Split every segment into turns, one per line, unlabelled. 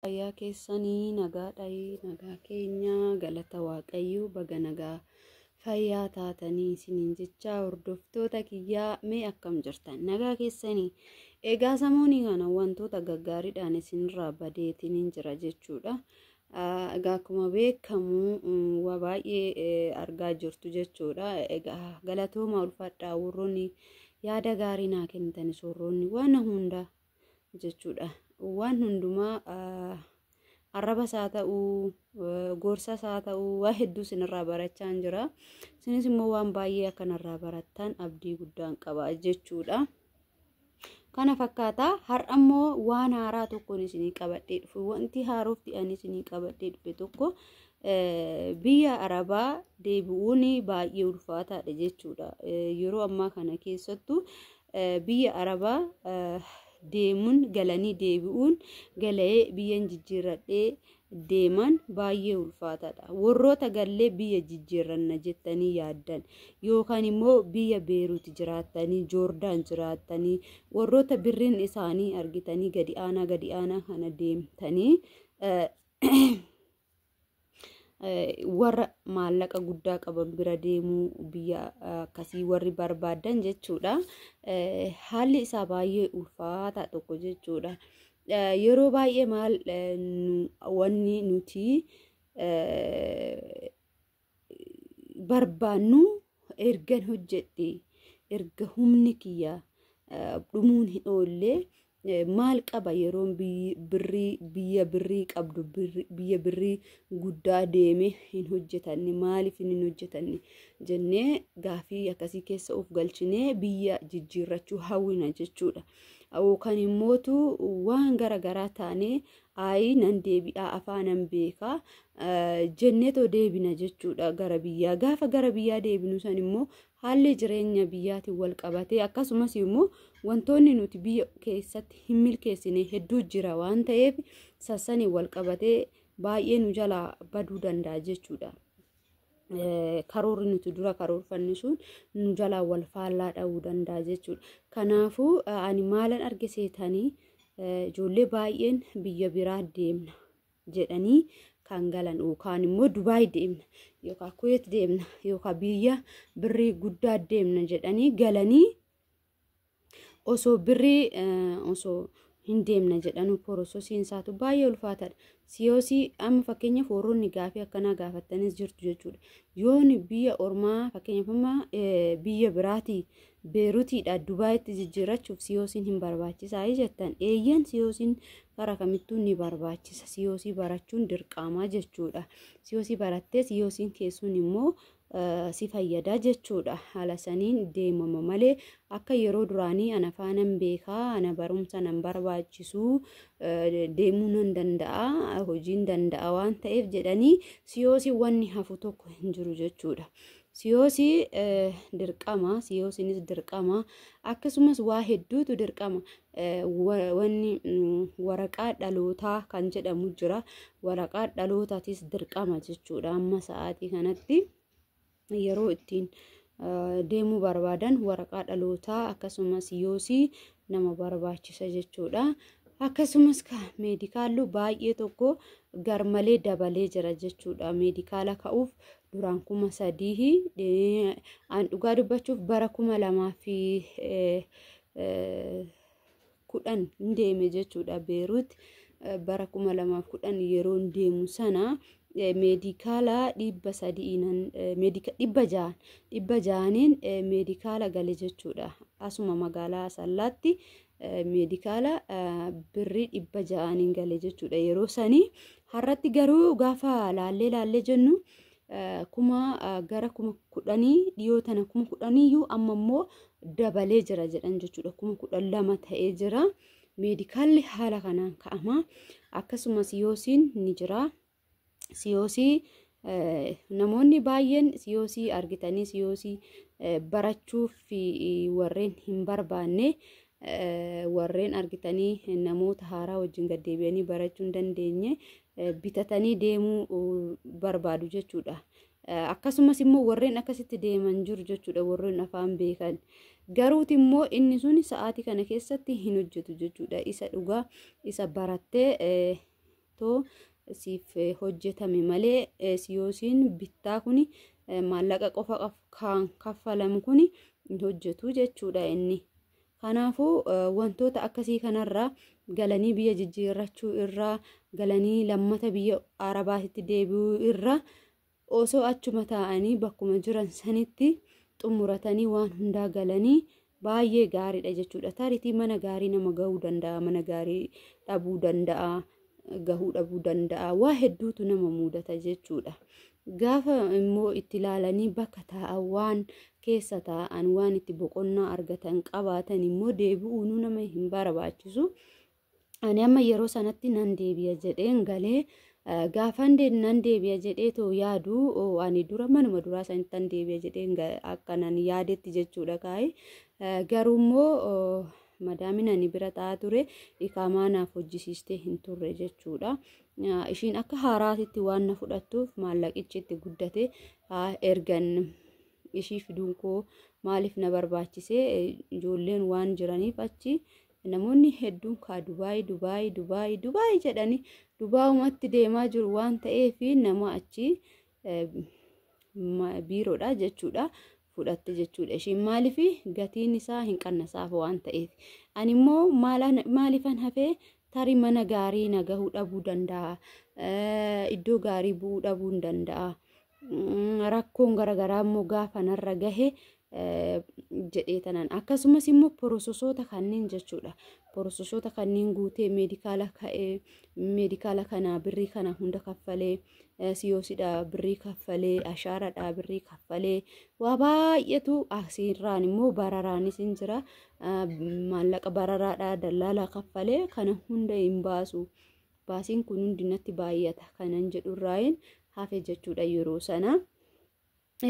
Fayyaa keessanii nagaa keenya galata waaqayyoo baga nagaa fayyaa taatanii isiniin jecha hordoftoota kiyyaa mee akkam jirtan nagaa keessanii egaa samoonii kana wantoota gaggaariidhaan isinirraa badeetiniin jira jechuudha. Egaa akkuma beekamu waa baay'ee argaa jirtu jechuudha. Egaa galatooma ulfaadhaa warroonni yaada gaarii naa kennitan warroonni waan hunda jechuudha. Waan hundumaa arraba isaa ta'uu gorsa isaa ta'uu waa hedduu isinirraa barachaa jira. Isinis immoo waan baay'ee akkanarraa barattan abdii guddaan qaba jechuudha. Kana fakkaata har'a immoo waan haaraa tokkoon isinii qabadhee dhufe wanti haarofti ani isinii qabadhee dhufe tokko biyya Arabaa deebi'uun baay'ee ulfaataadha jechuudha. Yeroo ammaa kana keessattuu biyya Arabaa deemuun galanii deebi'uun galee biyyan jijjiirradhee deeman baay'ee ulfaataadha. Warroota gallee biyya jijjiirranna jettanii yaaddan yookaan immoo biyya Beeruut jiraattanii Joordaan jiraattanii warroota birriin isaanii argitanii gadi aanaa kana deemtanii warra maallaqa guddaa qaban bira deemuu biyya akkasii warri barbaadan jechuudha. Haalli isaa baay'ee ulfaataa tokko jechuudha. Yeroo baay'ee maal wanni nuti barbaannu ergan hojjedhe erga humni kiyya dhumuun hin oolle maal qaba yeroon biyya birrii qabdu biyya birrii guddaa deeme hin hojjetanne maaliif hin hojjetanne jennee gaafii akkasii keessa of galchinee biyya jijjiirrachuu hawwina jechuudha. Yookaan immootu waan garagaraa taane ayi nan deebi'aa afaanan beekaa jenneetoo deebina jechuudha gara biyyaa. Gaafa gara biyyaa deebinu san immoo haalli jireenya biyyaatiin wal qabatee akkasumas immoo wantoonni nuti biyya keessatti hin milkeessine hedduu jira waan ta'eef sassanii wal qabatee baay'ee nu jalaa baduu danda'a jechuudha. Karoorri nuti dura karoorfanne sun nu jalaa wal faallaa dha'uu danda'a jechuudha. Kanaafuu ani maalan arge seetanii ijoollee baay'een biyya biraa deemna jedhanii kan galan yookaan immoo Dubaay deemna yookaan Kuwait deemna yookaan biyya birrii guddaa deemna jedhanii galanii osoo birrii osoo hin deemna jedhanu poroosesiin isaatu baay'ee ulfaataadha. Siyoosii amma fakkeenyaaf warroonni gaafii akkanaa gaafattanis jirtu jechuudha. Yoon biyya ormaa fakkeenyaaf biyya biraatii Beeruutiidha Dubaayitti jijjiirrachuuf siyoosiin hin barbaachisaa jettan eeyyan siyoosiin karaa kamittuu ni barbaachisa. Siyoosii barachuun dirqamaa jechuudha. Siyoosii barattee siyoosiin keessuun immoo si fayyada jechuudha. Haala saniin deemama malee akka yeroo duraanii ana faanan beekaa ana barumsa nan barbaachisu deemuu nan danda'a hojiin danda'a waan ta'eef jedhanii siyoosii wanni hafu tokko hin jiru jechuudha. Siyoosii dirqama siyoosiinis dirqama akkasumas waa hedduutu dirqama. Wanni waraqaa dhalootaa kan jedhamu jira. Waraqaa dhalootaatis dirqama jechuudha. Amma sa'aatii kanatti yeroo ittiin deemuu barbaadan waraqaa dhalootaa akkasumas siyoosii nama barbaachisa jechuudha. Akkasumas meedikaallu baay'ee tokko garmalee dabalee jira jechuudha. Meedikaala ka'uuf duraan 3,000 an dhugaa dubbachuuf bara 2010 deeme jechuudha. Beeruut bara 2010 yeroo deemu sana meedikaala 600 meedikaala gale jechuudha. Asuma magaalaa Asallaatti meedikaala birrii 600 gale jechuudha. Yeroo sanii har'atti garuu gaafa laallee jennu gara 10,000 dhiyoo tana 10,000 amma immoo dabalee jira jedhan jechuudha. 12,000 ta'ee jira. Meedikaalli haala kanaan ka'ama. Akkasumas siyoosiin ni jira. Siyoosii namoonni baay'een siyoosii argitanii siyoosii barachuuf warreen hin barbaanne warreen argitanii namoota haaraa wajjin gad deebi'anii barachuu hin dandeenye bitatanii deemuu barbaadu jechuudha. Akkasumas immoo warreen akkasitti deeman jiru jechuudha. Warreen afaan beekan garuuti immoo inni sun sa'aatii kana keessatti hin hojjetu jechuudha. Isa dhugaa isa barattee mallattoo siif hojjetame malee siyoosiin bittaa kuni maallaqa qofa kan kaffalamu kuni hin hojjetu jechuudha inni. Kanaafuu wantoota akkasii kanarraa galanii biyya jijjiirrachuu irraa galanii lammata biyya Arabaatti deebi'uu irraa osoo achuma taa'anii bakkuma jiran sanitti xumuratanii waan hundaa galanii baay'ee gaariidha jechuudha. Taaritii mana gaarii nama gahuu danda'a, mana gaarii dhabuu danda'a, gahuu dhabuu danda'a, waa hedduutu nama mudata jechuudha. Gaafa immoo itti ilaalanii bakka taa'an waan keessa taa'an waan itti boqonnaa argatan qabaatan immoo deebi'uun nama hin barbaachisu. Ani amma yeroo sanatti nan deebi'a jedheen galee gaafan nan deebi'a jedhee too yaadu ani dura manuma duraa sanitti nan deebi'a jedheen akkanan yaadetti jechuudha kaa'e. Garuu immoo madaamin ani bira taa'aa ture ikaamaa naaf hojjisiistee hin turre jechuudha. Ishiin akka haaraatitti waan na fudhattuuf maallaqichi itti guddate ergan ishii fiduun koo maaliif na barbaachise ijoolleen waan jiraniif achi namoonni hedduun kaa Dubaay jedhanii Dubaayumatti deemaa jiru waan ta'eef nama achi biiroodha jechuudha fudhatte jechuudha. Ishiin maaliif gatiin isaa hin qannasaaf waan ta'eef. Ani immoo maaliifan hafee tarii mana gaarii nagahuu dhabuu danda'a, iddoo gaarii bu'uu dhabuu danda'a, rakkoon garagaraa immoo gaafa narra gahe jedhee tanan akkasumas immoo porososoota kanneen jechuudha. Porososoota kanneen guutee meedikaala kana birrii kana hunda kaffalee siyoosidha birrii kaffalee ashaaraadha birrii kaffalee waa baay'eetu asirraan immoo bararaanis hin jira maallaqa bararaadha dallaalaa kaffalee kana hunda hin baasu. Baasiin kun hundi natti baay'ata kanan jedhurraayin hafe jechuudha yeroo sana.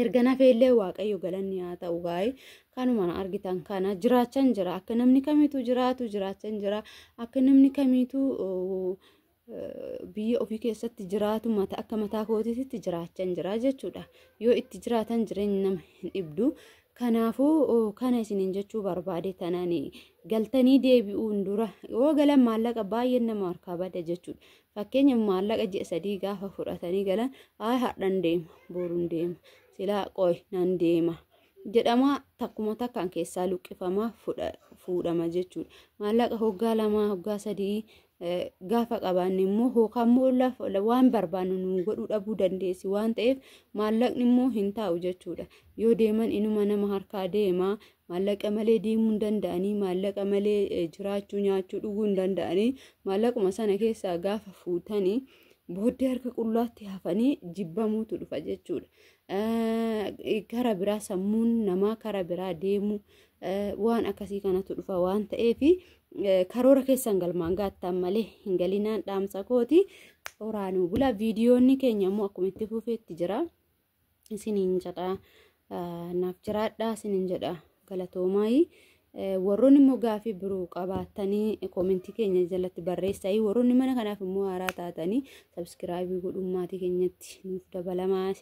Ergana feellee waaqayyo galanni haa ta'u gaa'e kanuma argitan kana jiraachan jira akka namni kamiitu jiraatu jiraachan jira akka namni kamiitu biyya ofii keessatti jiraatu mata akka mataa kootiitti jiraachan jira jechuudha. Yoo itti jiraatan jireenya nama hin dhibdu. Kanaafuu kana isiniin jechuu barbaade tanani galtanii deebi'uun dura yoo galan maallaqa baay'ee nama harkaa bada jechuudha. Fakkeenya maallaqa ji'a 3 gaafa fudhatanii galan har'an deema boruun deema silaa qoy nan deema jedhama takkuma takkaan keessaa luqqifama fuudhama jechuudha. Maallaqa hoggaa 2 hoggaa 3 gaafa qabaanne immoo hookammoo waan barbaannu nu godhuu dhabuu dandeessi waan ta'eef maallaqni immoo hin taa'u jechuudha. Yoo deeman inuma nama harkaa deema maallaqa malee deemuu hin danda'anii maallaqa malee jiraachuu nyaachuu dhuguu hin danda'anii maallaquma sana keessaa gaafa fuutanii booddee harka qullaatti hafanii jibbamuutu dhufa jechuudha. Kara biraa sammuun namaa kara biraa deemu waan akkasii kanatu dhufa waan ta'eef karoora keessan galmaan gaattan malee hin galinaan dhaamsa kooti. Oraanuu bula viidiyoonni keenya immoo akkuma itti fufeetti jira. Isiniin jedha naaf jiraadhaa isiniin jedha galatoomaa. Warroonni immoo gaafii biroo qabaatanii koomentii keenya jalatti barreessaa. Warroonni mana kanaaf immoo haaraa taatanii sabskiraayibii godhuu maatii keenyatti nuuf dabalamaa.